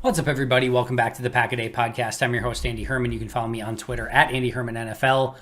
What's up, everybody? Welcome back to the Pack a Day podcast. I'm your host, Andy Herman. You can follow me on Twitter at Andy Herman NFL.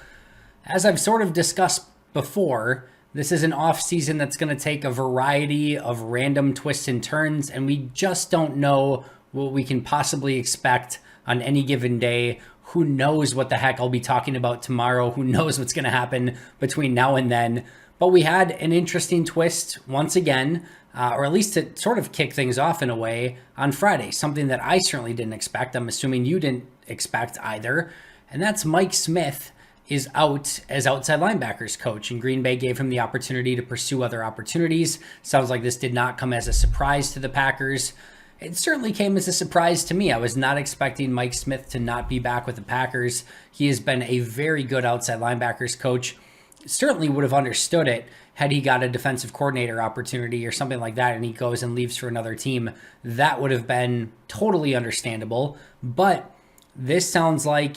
As I've sort of discussed before, this is an off season that's going to take a variety of random twists and turns, and we just don't know what we can possibly expect on any given day. Who knows what the heck I'll be talking about tomorrow? Who knows what's going to happen between now and then? But we had an interesting twist once again, or at least to sort of kick things off in a way, on Friday. Something that I certainly didn't expect. I'm assuming you didn't expect either. And that's Mike Smith is out as outside linebackers coach, and Green Bay gave him the opportunity to pursue other opportunities. Sounds like this did not come as a surprise to the Packers. It certainly came as a surprise to me. I was not expecting Mike Smith to not be back with the Packers. He has been a very good outside linebackers coach. Certainly would have understood it had he got a defensive coordinator opportunity or something like that and he goes and leaves for another team. That would have been totally understandable. But this sounds like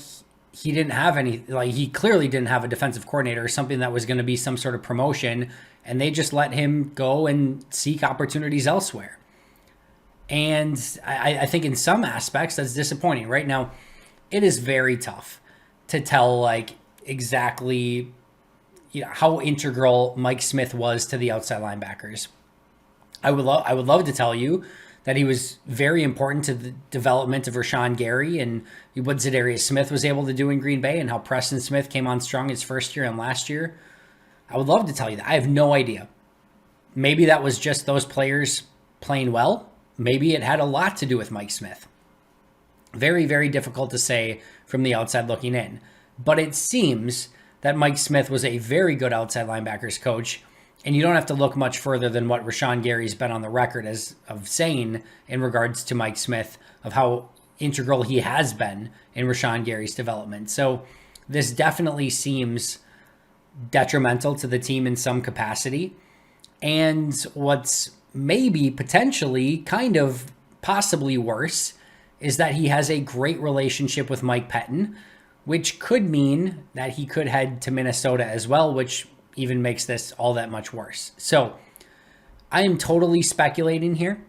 he didn't have any, like he clearly didn't have a defensive coordinator or something that was going to be some sort of promotion, and they just let him go and seek opportunities elsewhere. And I think in some aspects that's disappointing. Right now, it is very tough to tell like exactly how integral Mike Smith was to the outside linebackers. I would love to tell you that he was very important to the development of Rashawn Gary and what Za'Darius Smith was able to do in Green Bay and how Preston Smith came on strong his first year and last year. I would love to tell you that. I have no idea. Maybe that was just those players playing well. Maybe it had a lot to do with Mike Smith. Very, very difficult to say from the outside looking in. But it seems that Mike Smith was a very good outside linebackers coach, and you don't have to look much further than what Rashawn Gary's been on the record as of saying in regards to Mike Smith, of how integral he has been in Rashawn Gary's development. So this definitely seems detrimental to the team in some capacity. And what's maybe potentially kind of possibly worse is that he has a great relationship with Mike Pettin, which could mean that he could head to Minnesota as well, which even makes this all that much worse. So I am totally speculating here.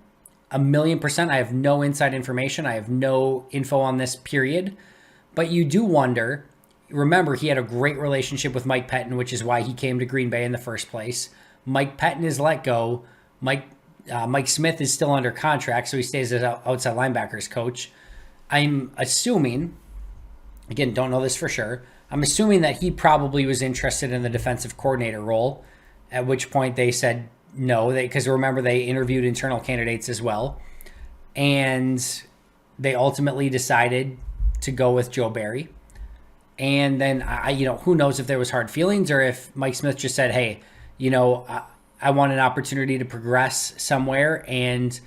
1,000,000%. I have no inside information. I have no info on this period. But you do wonder, remember, he had a great relationship with Mike Pettin, which is why he came to Green Bay in the first place. Mike Pettin is let go. Mike Smith is still under contract, so he stays as outside linebackers coach. I'm assuming, again, don't know this for sure, I'm assuming that he probably was interested in the defensive coordinator role, at which point they said no, because remember, they interviewed internal candidates as well. And they ultimately decided to go with Joe Barry. And then, who knows if there was hard feelings or if Mike Smith just said, hey, I want an opportunity to progress somewhere, and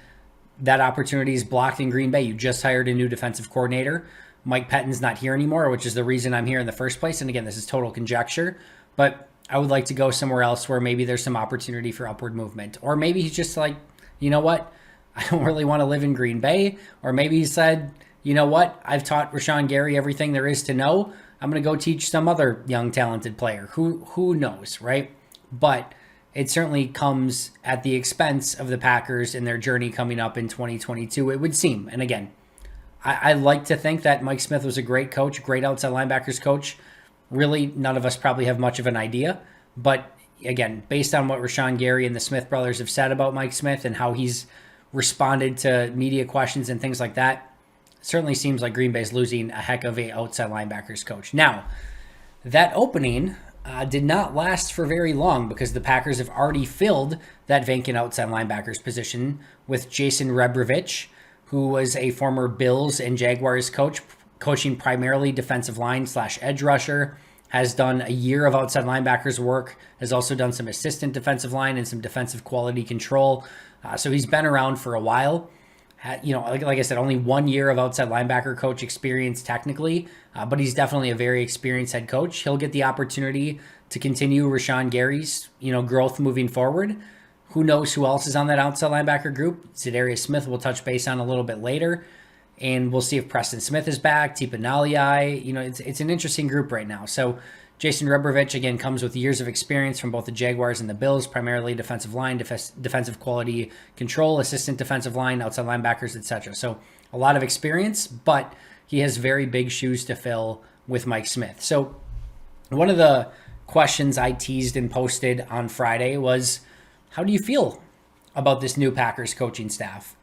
that opportunity is blocked in Green Bay. You just hired a new defensive coordinator. Mike Pettin's not here anymore, which is the reason I'm here in the first place. And again, this is total conjecture, but I would like to go somewhere else where maybe there's some opportunity for upward movement. Or maybe he's just like, you know what? I don't really want to live in Green Bay. Or maybe he said, you know what? I've taught Rashawn Gary everything there is to know. I'm going to go teach some other young, talented player. Who knows, right? But it certainly comes at the expense of the Packers in their journey coming up in 2022, it would seem. And again, I like to think that Mike Smith was a great coach, great outside linebackers coach. Really, none of us probably have much of an idea. But again, based on what Rashawn Gary and the Smith brothers have said about Mike Smith and how he's responded to media questions and things like that, certainly seems like Green Bay's losing a heck of a outside linebackers coach. Now, that opening did not last for very long because the Packers have already filled that vacant outside linebackers position with Jason Rebrovich, who was a former Bills and Jaguars coach, coaching primarily defensive line / edge rusher, has done a year of outside linebackers work, has also done some assistant defensive line and some defensive quality control. So he's been around for a while. Like I said, only 1 year of outside linebacker coach experience technically, but he's definitely a very experienced head coach. He'll get the opportunity to continue Rashawn Gary's, growth moving forward. Who knows who else is on that outside linebacker group? Za'Darius Smith we'll touch base on a little bit later. And we'll see if Preston Smith is back, Tipa Naliai. It's an interesting group right now. So Jason Rebrovich, again, comes with years of experience from both the Jaguars and the Bills, primarily defensive line, defensive quality control, assistant defensive line, outside linebackers, etc. So a lot of experience, but he has very big shoes to fill with Mike Smith. So one of the questions I teased and posted on Friday was, how do you feel about this new Packers coaching staff?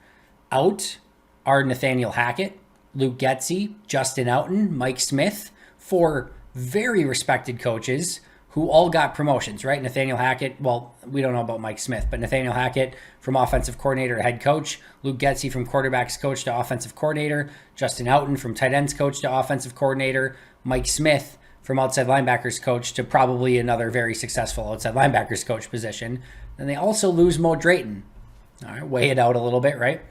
Out are Nathaniel Hackett, Luke Getsy, Justin Outen, Mike Smith, four very respected coaches who all got promotions, right? Nathaniel Hackett, well, we don't know about Mike Smith, but Nathaniel Hackett from offensive coordinator to head coach, Luke Getsy from quarterbacks coach to offensive coordinator, Justin Outen from tight ends coach to offensive coordinator, Mike Smith from outside linebackers coach to probably another very successful outside linebackers coach position. Then they also lose Mo Drayton. All right, weigh it out a little bit, right?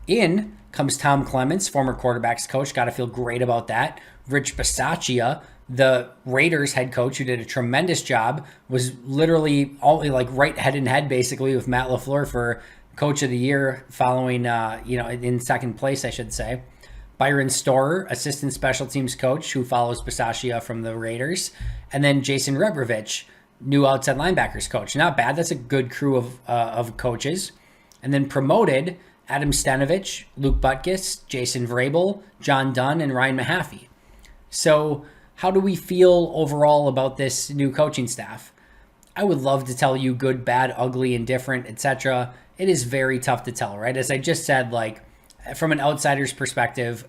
In comes Tom Clements, former quarterbacks coach. Got to feel great about that. Rich Bisaccia, the Raiders head coach, who did a tremendous job, was literally all like right head and head basically with Matt LaFleur for coach of the year, following in second place, I should say. Byron Storer, assistant special teams coach, who follows Bisaccia from the Raiders, and then Jason Rebrovich, new outside linebackers coach. Not bad. That's a good crew of coaches. And then promoted Adam Stenovich, Luke Butkus, Jason Vrabel, John Dunn, and Ryan Mahaffey. So how do we feel overall about this new coaching staff? I would love to tell you good, bad, ugly, indifferent, etc. It is very tough to tell, right? As I just said, like from an outsider's perspective,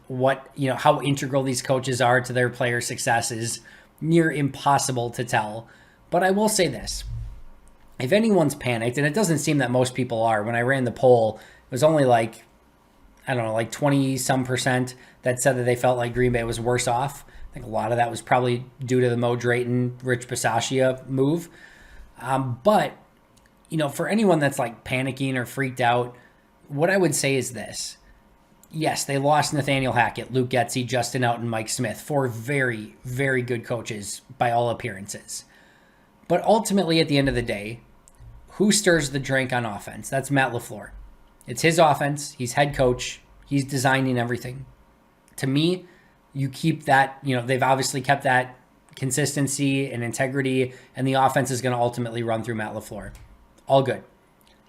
how integral these coaches are to their player success is near impossible to tell. But I will say this. If anyone's panicked, and it doesn't seem that most people are, when I ran the poll, it was only like 20 some percent that said that they felt like Green Bay was worse off. I think a lot of that was probably due to the Mo Drayton, Rich Bisaccia move. But for anyone that's like panicking or freaked out, what I would say is this. Yes, they lost Nathaniel Hackett, Luke Getsy, Justin Outen, Mike Smith, four very, very good coaches by all appearances. But ultimately, at the end of the day, who stirs the drink on offense? That's Matt LaFleur. It's his offense. He's head coach. He's designing everything. To me, you keep that, they've obviously kept that consistency and integrity, and the offense is going to ultimately run through Matt LaFleur. All good.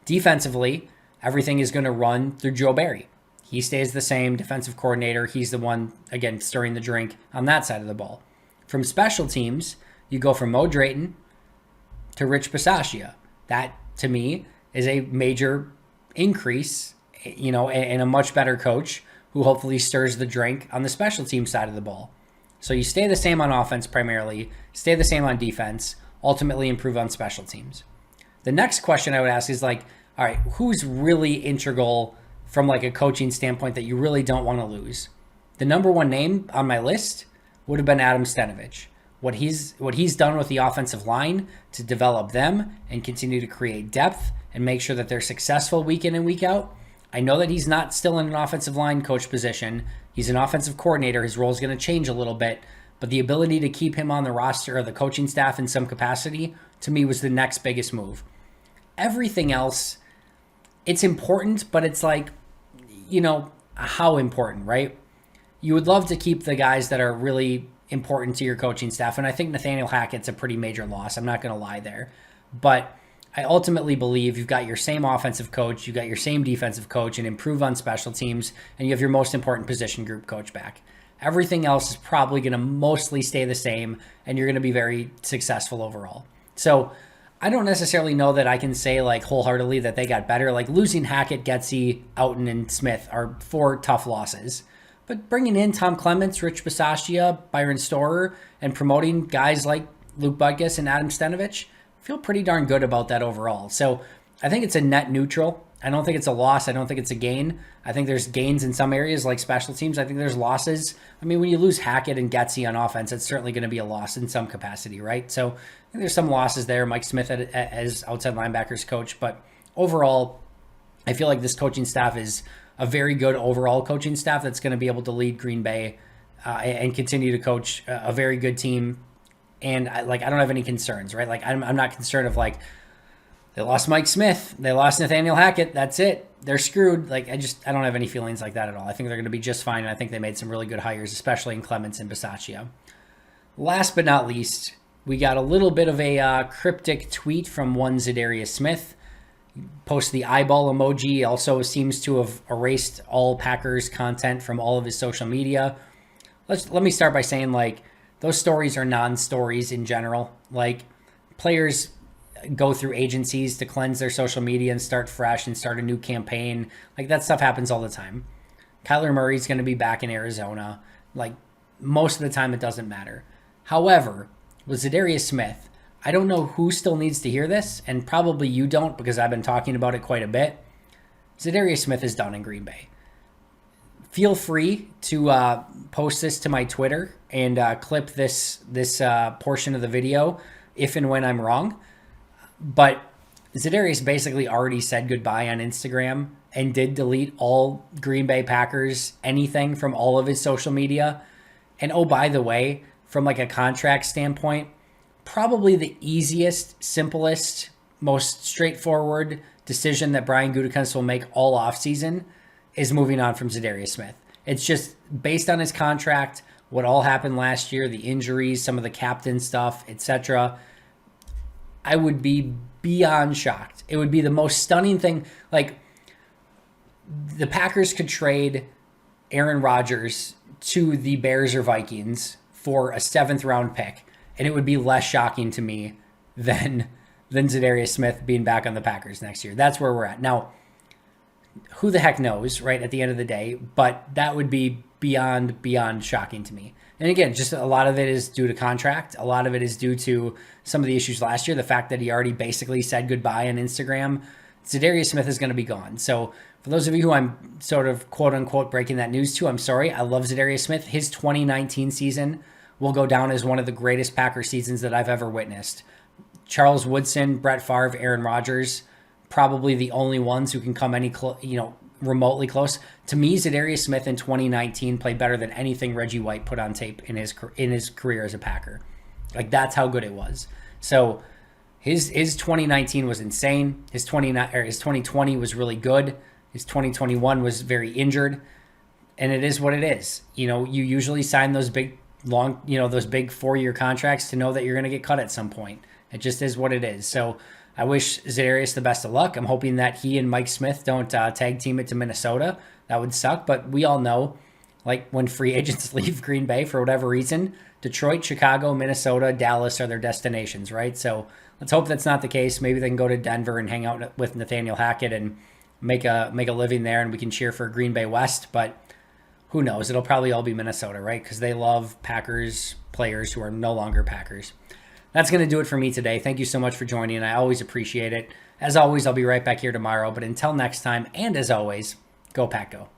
Defensively, everything is going to run through Joe Barry. He stays the same defensive coordinator. He's the one, again, stirring the drink on that side of the ball. From special teams, you go from Mo Drayton to Rich Bisaccia. That, to me, is a major increase, and a much better coach who hopefully stirs the drink on the special team side of the ball. So you stay the same on offense primarily, stay the same on defense, ultimately improve on special teams. The next question I would ask is all right, who's really integral from like a coaching standpoint that you really don't want to lose? The number one name on my list would have been Adam Stenovich. What he's done with the offensive line to develop them and continue to create depth and make sure that they're successful week in and week out. I know that he's not still in an offensive line coach position. He's an offensive coordinator. His role is going to change a little bit, but the ability to keep him on the roster or the coaching staff in some capacity, to me, was the next biggest move. Everything else, it's important, but it's how important, right? You would love to keep the guys that are really important to your coaching staff, and I think Nathaniel Hackett's a pretty major loss. I'm not going to lie there. But I ultimately believe you've got your same offensive coach, you've got your same defensive coach, and improve on special teams, and you have your most important position group coach back. Everything else is probably going to mostly stay the same, and you're going to be very successful overall. So I don't necessarily know that I can say wholeheartedly that they got better. Losing Hackett, Getsy, Outen, and Smith are four tough losses. But bringing in Tom Clements, Rich Bisaccia, Byron Storer, and promoting guys like Luke Butkus and Adam Stenovich, I feel pretty darn good about that overall. So I think it's a net neutral. I don't think it's a loss. I don't think it's a gain. I think there's gains in some areas like special teams. I think there's losses. I mean, when you lose Hackett and Getsy on offense, it's certainly going to be a loss in some capacity, right? So I think there's some losses there. Mike Smith as outside linebackers coach. But overall, I feel like this coaching staff is a very good overall coaching staff that's going to be able to lead Green Bay and continue to coach a very good team. And I don't have any concerns, right? I'm not concerned of they lost Mike Smith, they lost Nathaniel Hackett, that's it, they're screwed. I don't have any feelings like that at all. I think they're going to be just fine, and I think they made some really good hires, especially in Clements and Bisaccia. Last but not least, we got a little bit of a cryptic tweet from one Za'Darius Smith. Post the eyeball emoji. Also seems to have erased all Packers content from all of his social media. Let me start by saying, like, those stories are non-stories in general. Like, players go through agencies to cleanse their social media and start fresh and start a new campaign. Like, that stuff happens all the time. Kyler Murray's going to be back in Arizona. Like, most of the time it doesn't matter. However, with Za'Darius Smith, I don't know who still needs to hear this, and probably you don't because I've been talking about it quite a bit. Za'Darius Smith is done in Green Bay. Feel free to post this to my Twitter and clip this portion of the video if and when I'm wrong. But Za'Darius basically already said goodbye on Instagram and did delete all Green Bay Packers anything from all of his social media. And oh, by the way, from like a contract standpoint, probably the easiest, simplest, most straightforward decision that Brian Gutekunst will make all offseason is moving on from Za'Darius Smith. It's just based on his contract, what all happened last year, the injuries, some of the captain stuff, etc. I would be beyond shocked. It would be the most stunning thing. Like, the Packers could trade Aaron Rodgers to the Bears or Vikings for a 7th round pick, and it would be less shocking to me than Za'Darius Smith being back on the Packers next year. That's where we're at. Now, who the heck knows, right, at the end of the day, but that would be beyond shocking to me. And again, just a lot of it is due to contract. A lot of it is due to some of the issues last year, the fact that he already basically said goodbye on Instagram. Za'Darius Smith is going to be gone. So for those of you who I'm sort of quote-unquote breaking that news to, I'm sorry. I love Za'Darius Smith. His 2019 season will go down as one of the greatest Packer seasons that I've ever witnessed. Charles Woodson, Brett Favre, Aaron Rodgers, probably the only ones who can come remotely close. To me, Za'Darius Smith in 2019 played better than anything Reggie White put on tape in his career as a Packer. Like, that's how good it was. So his 2019 was insane. His 2020 was really good. His 2021 was very injured, and it is what it is. You usually sign those big 4-year contracts to know that you're going to get cut at some point. It just is what it is. So I wish Za'Darius the best of luck. I'm hoping that he and Mike Smith don't tag team it to Minnesota. That would suck, but we all know, like, when free agents leave Green Bay for whatever reason, Detroit, Chicago, Minnesota, Dallas are their destinations, right? So let's hope that's not the case. Maybe they can go to Denver and hang out with Nathaniel Hackett and make a living there, and we can cheer for Green Bay West. But who knows? It'll probably all be Minnesota, right? Because they love Packers players who are no longer Packers. That's going to do it for me today. Thank you so much for joining. I always appreciate it. As always, I'll be right back here tomorrow. But until next time, and as always, go Pack Go.